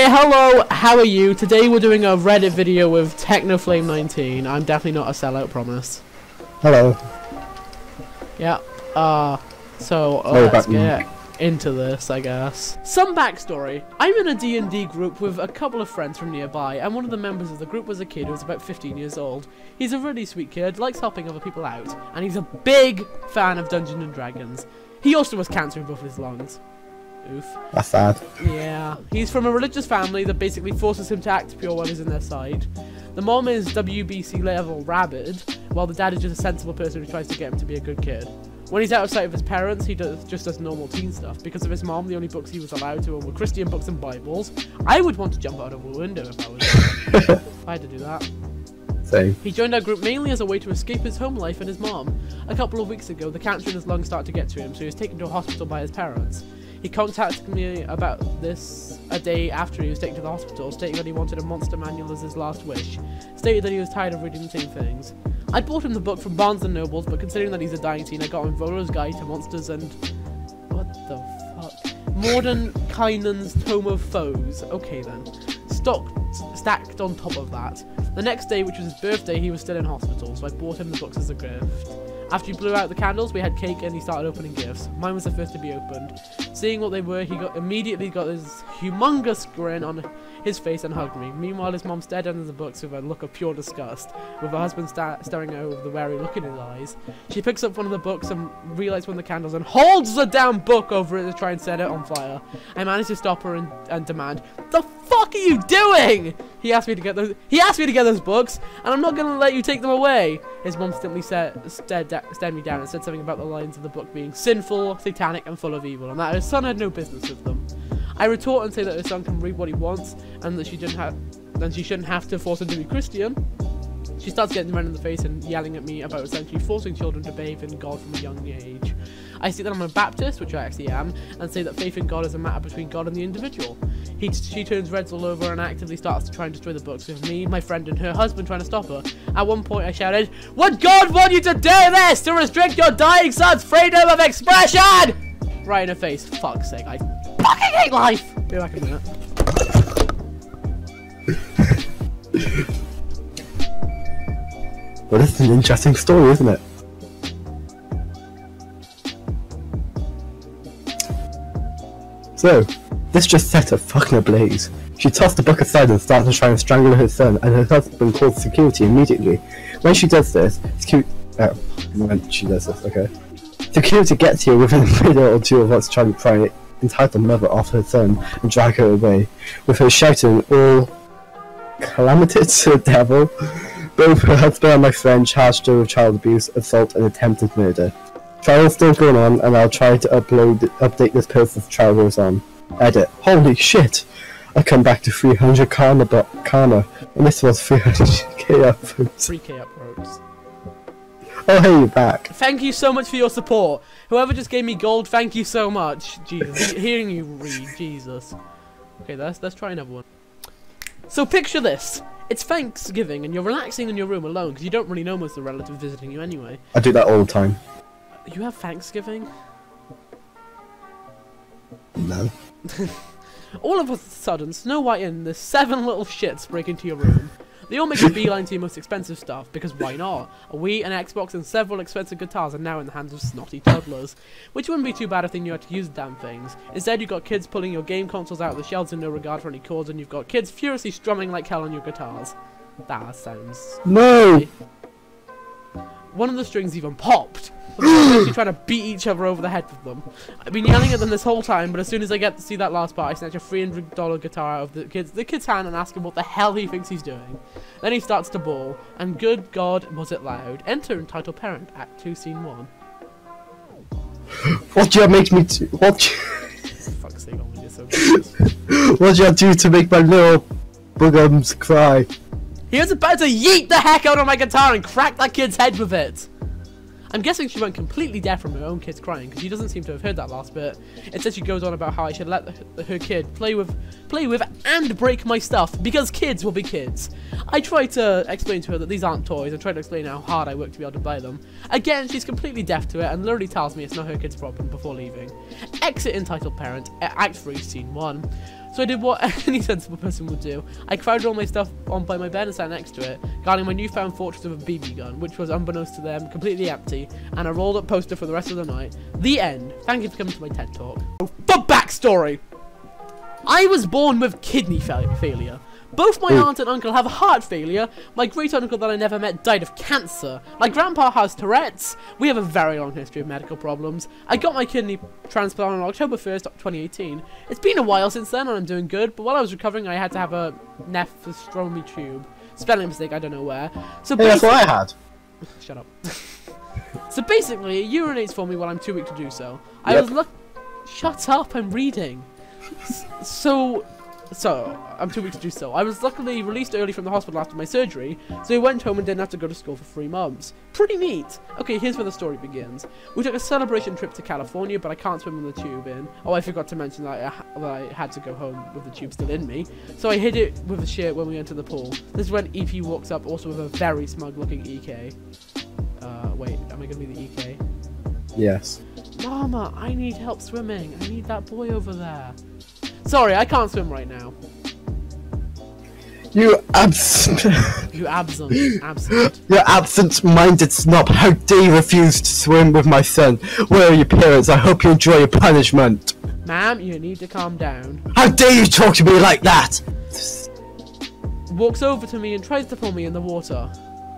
Okay, hello, how are you? Today we're doing a Reddit video with TechnoFlame19. I'm definitely not a sellout, promise. Hello. Yeah, let's get into this, I guess. Some backstory. I'm in a D&D group with a couple of friends from nearby, and one of the members of the group was a kid who was about 15 years old. He's a really sweet kid, likes helping other people out, and he's a big fan of Dungeons & Dragons. He also has cancer in both of his lungs. Oof. That's sad. Yeah. He's from a religious family that basically forces him to act pure while he's on their side. The mom is WBC level rabid, while the dad is just a sensible person who tries to get him to be a good kid. When he's out of sight of his parents, he just does normal teen stuff. Because of his mom, the only books he was allowed to own were Christian books and Bibles. I would want to jump out of a window if I was if I had to do that. Same. He joined our group mainly as a way to escape his home life and his mom. A couple of weeks ago, the cancer in his lungs started to get to him, so he was taken to a hospital by his parents. He contacted me about this a day after he was taken to the hospital, stating that he wanted a monster manual as his last wish, stated that he was tired of reading the same things. I bought him the book from Barnes & Nobles, but considering that he's a dying teen, I got him Volo's Guide to Monsters and... what the fuck? Mordenkainen's Tome of Foes. Okay then. Stacked on top of that. The next day, which was his birthday, he was still in hospital, so I bought him the books as a gift. After he blew out the candles, we had cake and he started opening gifts. Mine was the first to be opened. Seeing what they were, he immediately got this humongous grin on his face and hugged me. Meanwhile, his mom stared down at the books with a look of pure disgust, with her husband staring out with the wary look in his eyes. She picks up one of the books and relights one of the candles and holds the damn book over it to try and set it on fire. I managed to stop her and demand, "The fuck are you doing?" He asked me to get those books, and I'm not gonna let you take them away. His mom simply stared me down and said something about the lines of the book being sinful, satanic, and full of evil, and that her son had no business with them. I retort and say that her son can read what he wants, and that she shouldn't have to force him to be Christian. She starts getting red in the face and yelling at me about essentially forcing children to believe in God from a young age. I say that I'm a Baptist, which I actually am, and say that faith in God is a matter between God and the individual. She turns reds all over and actively starts to try and destroy the books, with me, my friend, and her husband trying to stop her. At one point I shouted, "Would God want you to do this to restrict your dying son's freedom of expression?" Right in her face. Fuck's sake, I fucking hate life! Be back in a minute. Well, this is an interesting story, isn't it? So, this just set her fucking ablaze. She tossed the book aside and started to try and strangle her son, and her husband called security immediately. When she does this, security gets here within a minute or two of us trying to pry an entitled mother off her son and drag her away, with her shouting all calamity to the devil. Both her husband and my friend charged her with child abuse, assault, and attempted murder. Trial is still going on, and I'll try to update this post as the trial goes on. Edit. Holy shit! I come back to 300 karma, and this was 300k upvotes. 3k upvotes. Oh hey, you're back. Thank you so much for your support. Whoever just gave me gold, thank you so much. Jesus, hearing you read, Jesus. Okay, let's try another one. So picture this. It's Thanksgiving, and you're relaxing in your room alone, because you don't really know most of the relatives visiting you anyway. I do that all the time. You have Thanksgiving? No. All of a sudden, Snow White and the 7 little shits break into your room. They all make a beeline to your most expensive stuff, because why not? A Wii, an Xbox, and several expensive guitars are now in the hands of snotty toddlers. Which wouldn't be too bad if they knew how to use the damn things. Instead, you've got kids pulling your game consoles out of the shelves in no regard for any chords, and you've got kids furiously strumming like hell on your guitars. That sounds... No! One of the strings even popped. They're actually trying to beat each other over the head with them. I've been yelling at them this whole time, but as soon as I get to see that last part, I snatch a $300 guitar out of the kid's hand and ask him what the hell he thinks he's doing. Then he starts to bawl, and good God, was it loud. Enter entitled parent, Act 2, Scene 1. What do you make me do? What? For fuck's sake, you're so good. What do you do to make my little boogums cry? He was about to yeet the heck out of my guitar and crack that kid's head with it. I'm guessing she went completely deaf from her own kids crying, because she doesn't seem to have heard that last bit. Instead, she goes on about how I should let her kid play with and break my stuff, because kids will be kids. I try to explain to her that these aren't toys, and try to explain how hard I work to be able to buy them. Again, she's completely deaf to it, and literally tells me it's not her kid's problem before leaving. Exit entitled parent, Act 3, Scene 1. So I did what any sensible person would do. I crowded all my stuff on by my bed and sat next to it, guarding my newfound fortress of a BB gun, which was, unbeknownst to them, completely empty, and a rolled up poster for the rest of the night. The end. Thank you for coming to my TED Talk. For backstory! I was born with kidney failure. Both my aunt and uncle have heart failure. My great uncle that I never met died of cancer. My grandpa has Tourette's. We have a very long history of medical problems. I got my kidney transplant on October 1st, 2018. It's been a while since then and I'm doing good, but while I was recovering I had to have a nephrostomy tube. Spelling mistake, I don't know where. So hey, that's what I had. Shut up. So basically, it urinates for me while I'm too weak to do so. Yep. Shut up, I'm reading. So I'm too weak to do so. I was luckily released early from the hospital after my surgery, so I went home and didn't have to go to school for 3 months. Pretty neat. Okay, here's where the story begins. We took a celebration trip to California, but I can't swim with the tube in. Oh, I forgot to mention that I had to go home with the tube still in me. So I hid it with a shirt when we entered the pool. This is when EP walks up, also with a very smug-looking EK. Wait, am I gonna be the EK? Yes. Mama, I need help swimming. I need that boy over there. Sorry, I can't swim right now. You absent. You absent. You absent-minded snob. How dare you refuse to swim with my son? Where are your parents? I hope you enjoy your punishment. Ma'am, you need to calm down. How dare you talk to me like that? Walks over to me and tries to pull me in the water.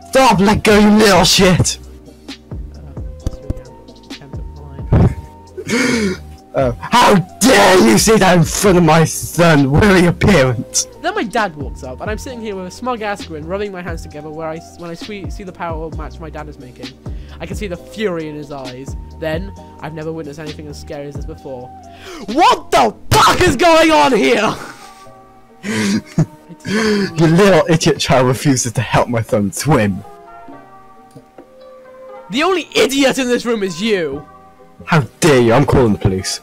Stop, let go, you little shit. How dare you say that in front of my son? Where are your parents? Then my dad walks up, and I'm sitting here with a smug ass grin, rubbing my hands together when I see the power match my dad is making. I can see the fury in his eyes. Then, I've never witnessed anything as scary as this before. What the fuck is going on here? Your little idiot child refuses to help my son swim. The only idiot in this room is you. How dare you? I'm calling the police.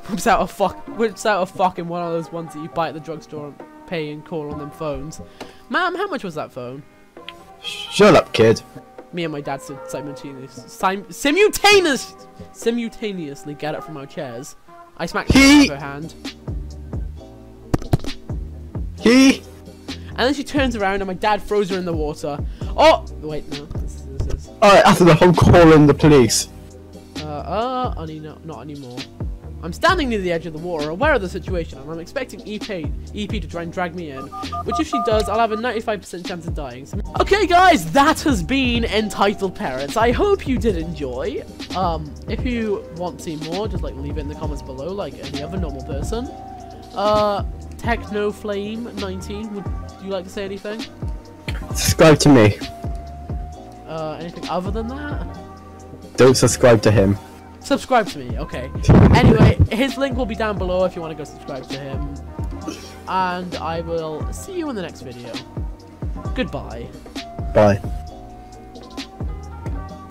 Whips out a fucking one of those ones that you buy at the drugstore and pay and call on them phones. Ma'am, how much was that phone? Shut up, kid. Me and my dad simultaneously get up from our chairs. I smacked her with her hand. And then she turns around and my dad throws her in the water. Oh! Wait, no. This is... Alright, after the whole calling the police. Not anymore. I'm standing near the edge of the water, aware of the situation, and I'm expecting EP to try and drag me in. Which if she does, I'll have a 95% chance of dying. So okay guys, that has been Entitled Parents. I hope you did enjoy. If you want to see more, just leave it in the comments below like any other normal person. TechnoFlame19, would you like to say anything? Subscribe to me. Anything other than that? Don't subscribe to him. Subscribe to me, okay. Anyway, his link will be down below if you want to go subscribe to him. And I will see you in the next video. Goodbye. Bye.